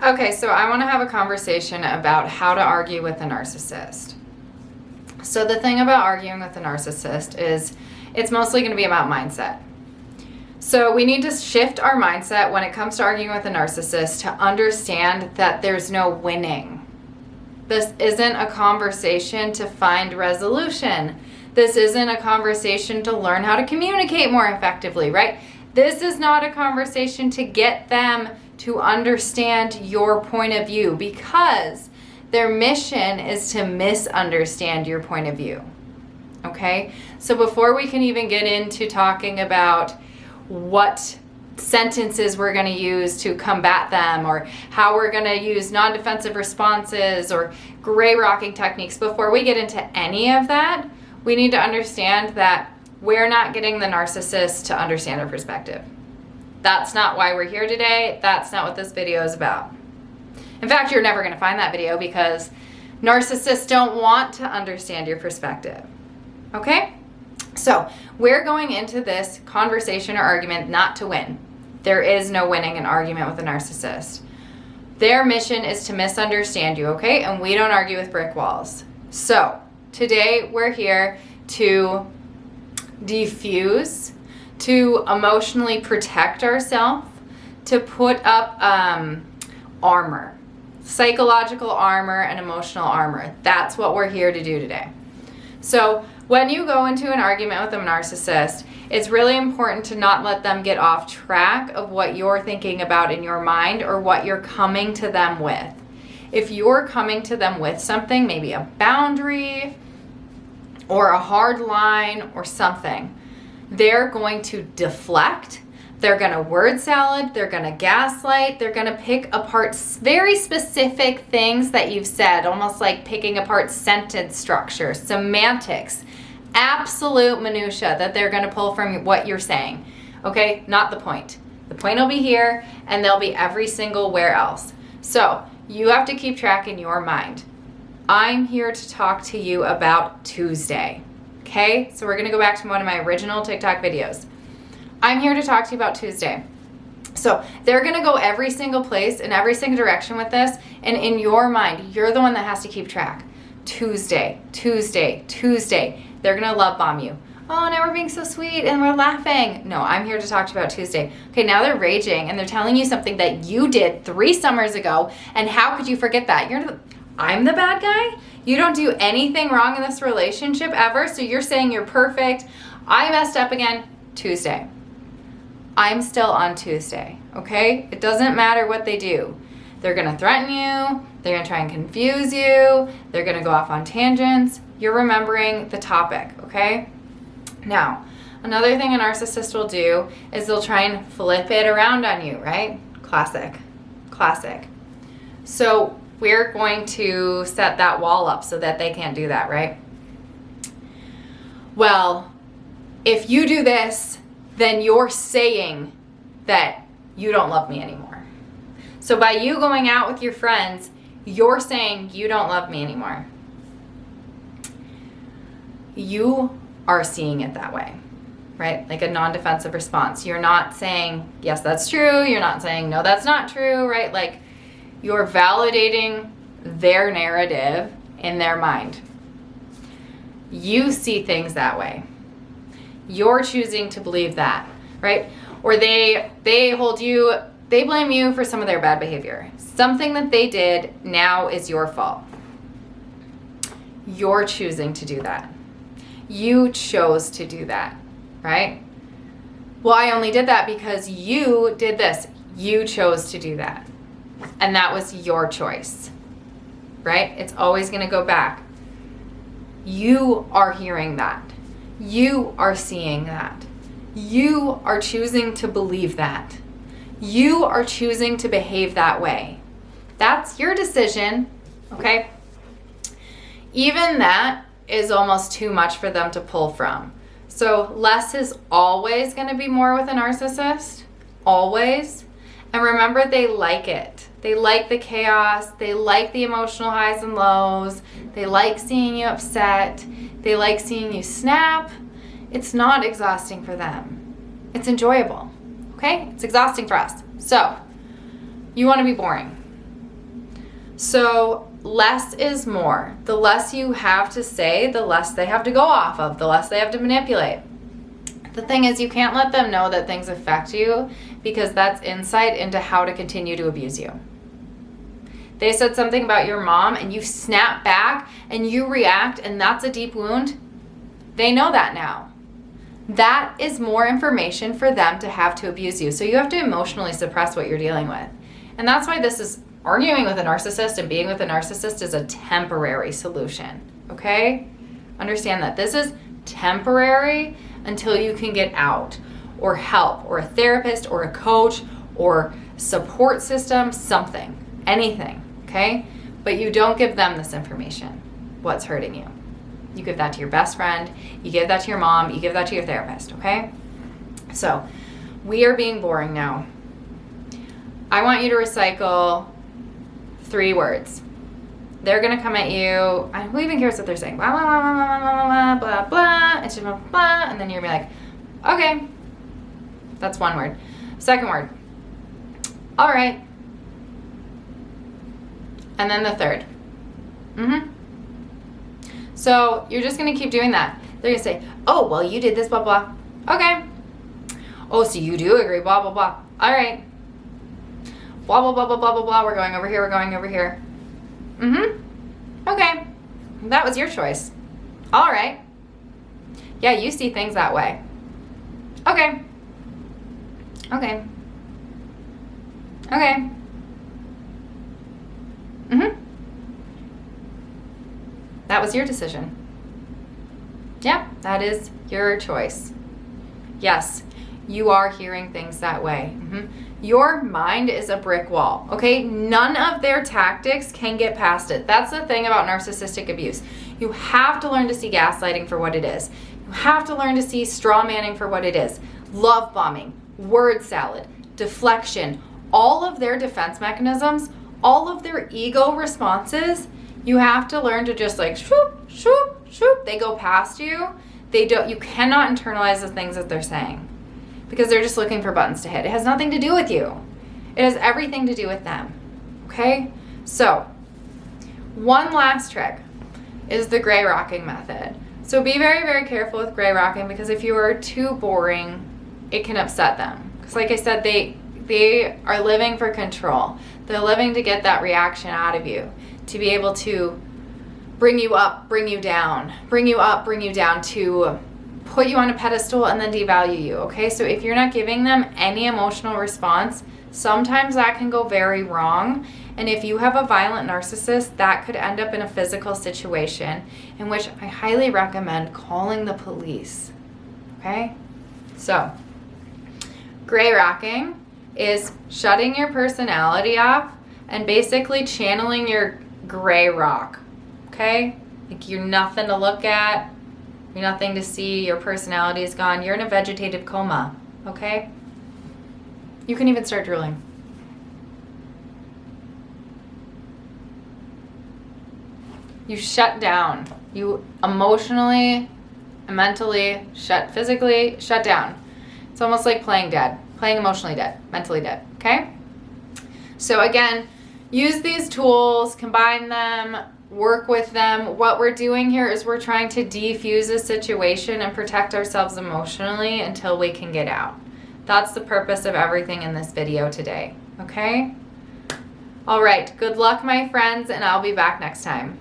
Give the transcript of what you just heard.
Okay, so I want to have a conversation about how to argue with a narcissist. So the thing about arguing with a narcissist is it's mostly going to be about mindset. So we need to shift our mindset when it comes to arguing with a narcissist to understand that there's no winning. This isn't a conversation to find resolution. This isn't a conversation to learn how to communicate more effectively, right? This is not a conversation to get them to understand your point of view, because their mission is to misunderstand your point of view. Okay? So before we can even get into talking about what sentences we're going to use to combat them, or how we're going to use non-defensive responses or gray rocking techniques, before we get into any of that, we need to understand that we're not getting the narcissist to understand our perspective. That's not why we're here today. That's not what this video is about. In fact, you're never going to find that video, because narcissists don't want to understand your perspective. Okay? So we're going into this conversation or argument not to win. There is no winning an argument with a narcissist. Their mission is to misunderstand you, okay? And we don't argue with brick walls. So today we're here to defuse, to emotionally protect ourselves, to put up armor, psychological armor and emotional armor. That's what we're here to do today. So when you go into an argument with a narcissist, it's really important to not let them get off track of what you're thinking about in your mind or what you're coming to them with. If you're coming to them with something, maybe a boundary or a hard line or something, they're going to deflect, they're going to word salad, they're going to gaslight, they're going to pick apart very specific things that you've said, almost like picking apart sentence structure, semantics, absolute minutia that they're going to pull from what you're saying. Okay, not the point. The point will be here, and they'll be every single where else. So you have to keep track in your mind. I'm here to talk to you about Tuesday. Okay, so we're going to go back to one of my original TikTok videos. I'm here to talk to you about Tuesday. So they're going to go every single place in every single direction with this, and in your mind, you're the one that has to keep track. Tuesday, Tuesday, Tuesday. They're going to love bomb you. Oh, now we're being so sweet and we're laughing. No, I'm here to talk to you about Tuesday. Okay, now they're raging and they're telling you something that you did 3 summers ago, and how could you forget that? I'm the bad guy? You don't do anything wrong in this relationship ever, so you're saying you're perfect. I messed up again. Tuesday. I'm still on Tuesday, okay? It doesn't matter what they do. They're going to threaten you. They're going to try and confuse you. They're going to go off on tangents. You're remembering the topic, okay? Now, another thing a narcissist will do is they'll try and flip it around on you, right? Classic. Classic. So we're going to set that wall up so that they can't do that, right? Well, if you do this, then you're saying that you don't love me anymore. So by you going out with your friends, you're saying you don't love me anymore. You are seeing it that way, right? Like a non-defensive response. You're not saying, yes, that's true. You're not saying, no, that's not true, right? Like, you're validating their narrative in their mind. You see things that way. You're choosing to believe that, right? Or they blame you for some of their bad behavior. Something that they did now is your fault. You're choosing to do that. You chose to do that, right? Well, I only did that because you did this. You chose to do that. And that was your choice, right? It's always going to go back. You are hearing that. You are seeing that. You are choosing to believe that. You are choosing to behave that way. That's your decision, okay? Even that is almost too much for them to pull from. So less is always going to be more with a narcissist. Always. And remember, they like it. They like the chaos. They like the emotional highs and lows. They like seeing you upset. They like seeing you snap. It's not exhausting for them. It's enjoyable. Okay? It's exhausting for us. So, you want to be boring. So less is more. The less you have to say, the less they have to go off of, the less they have to manipulate. The thing is, you can't let them know that things affect you, because that's insight into how to continue to abuse you. They said something about your mom and you snap back and you react, and that's a deep wound. They know that now. That is more information for them to have to abuse you. So you have to emotionally suppress what you're dealing with. And that's why this is arguing with a narcissist and being with a narcissist is a temporary solution. Okay? Understand that this is temporary until you can get out, or help, or a therapist, or a coach, or support system, something, anything. Okay? But you don't give them this information, what's hurting you. You give that to your best friend, you give that to your mom, you give that to your therapist, okay? So, we are being boring now. I want you to recycle 3 words. They're gonna come at you, who even cares what they're saying? Blah, blah, blah, blah, blah, blah, blah, blah, and blah, blah, and then you're gonna be like, okay. That's 1 word. 2nd word, all right. And then the 3rd, So you're just going to keep doing that. They're going to say, oh, well, you did this, blah, blah. Okay. Oh, so you do agree, blah, blah, blah. All right. Blah, blah, blah, blah, blah, blah, blah. We're going over here. We're going over here. Okay. That was your choice. All right. Yeah, you see things that way. Okay. Okay. Okay. That was your decision. Yeah, that is your choice. Yes, you are hearing things that way. Your mind is a brick wall, okay? None of their tactics can get past it. That's the thing about narcissistic abuse. You have to learn to see gaslighting for what it is. You have to learn to see straw manning for what it is. Love bombing, word salad, deflection, all of their defense mechanisms, all of their ego responses. You have to learn to just like shoop, shoop, shoop. They go past you. You cannot internalize the things that they're saying, because they're just looking for buttons to hit. It has nothing to do with you. It has everything to do with them. Okay? So, one last trick is the gray rocking method. So be very, very careful with gray rocking, because if you are too boring, it can upset them. Because like I said, they are living for control. They're living to get that reaction out of you, to be able to bring you up, bring you down, bring you up, bring you down, to put you on a pedestal and then devalue you, okay? So if you're not giving them any emotional response, sometimes that can go very wrong. And if you have a violent narcissist, that could end up in a physical situation, in which I highly recommend calling the police, okay? So, gray rocking is shutting your personality off and basically channeling your gray rock, okay? Like, you're nothing to look at, you're nothing to see, your personality is gone, you're in a vegetative coma, okay? You can even start drooling. You shut down. You emotionally, mentally, physically shut down. It's almost like playing dead, playing emotionally dead, mentally dead, okay? So again, use these tools, combine them, work with them. What we're doing here is we're trying to defuse a situation and protect ourselves emotionally until we can get out. That's the purpose of everything in this video today, okay? All right, good luck, my friends, and I'll be back next time.